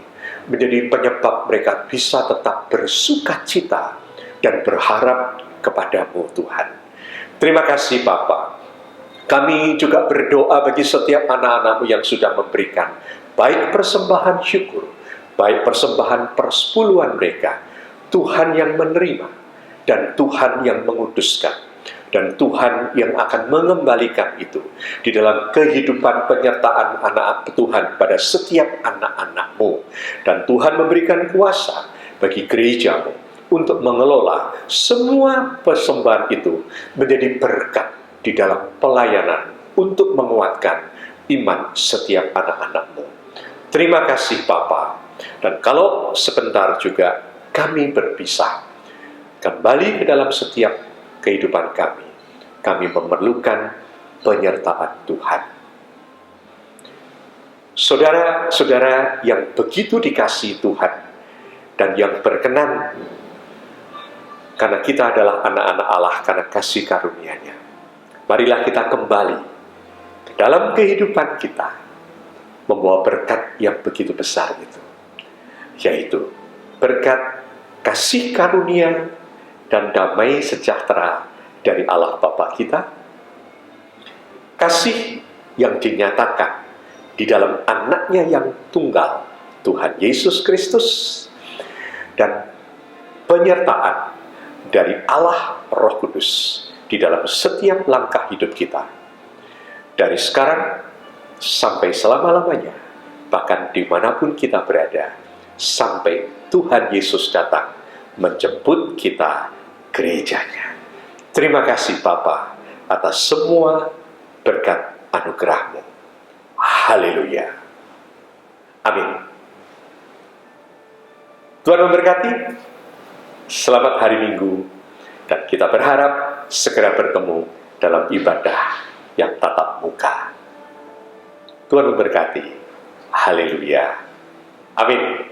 S3: menjadi penyebab mereka bisa tetap bersukacita dan berharap kepada-Mu Tuhan. Terima kasih Bapa. Kami juga berdoa bagi setiap anak-anak-Mu yang sudah memberikan baik persembahan syukur, baik persembahan persepuluhan mereka. Tuhan yang menerima dan Tuhan yang menguduskan, dan Tuhan yang akan mengembalikan itu di dalam kehidupan penyertaan anak Tuhan pada setiap anak-anak-Mu. Dan Tuhan memberikan kuasa bagi gereja-Mu untuk mengelola semua persembahan itu menjadi berkat di dalam pelayanan untuk menguatkan iman setiap anak-anak-Mu. Terima kasih Bapa. Dan kalau sebentar juga kami berpisah, kembali ke dalam setiap kehidupan kami memerlukan penyertaan Tuhan. Saudara-saudara yang begitu dikasihi Tuhan dan yang berkenan, karena kita adalah anak-anak Allah karena kasih karunia-Nya, marilah kita kembali ke dalam kehidupan kita, membawa berkat yang begitu besar itu, yaitu berkat kasih karunia dan damai sejahtera dari Allah Bapa kita, kasih yang dinyatakan di dalam anaknya yang tunggal, Tuhan Yesus Kristus, dan penyertaan dari Allah Roh Kudus di dalam setiap langkah hidup kita, dari sekarang sampai selama-lamanya, bahkan dimanapun kita berada, sampai Tuhan Yesus datang menjemput kita gerejanya. Terima kasih Bapa atas semua berkat anugerah-Mu. Haleluya. Amin. Tuhan memberkati. Selamat hari Minggu. Dan kita berharap segera bertemu dalam ibadah yang tatap muka. Tuhan memberkati. Haleluya. Amin.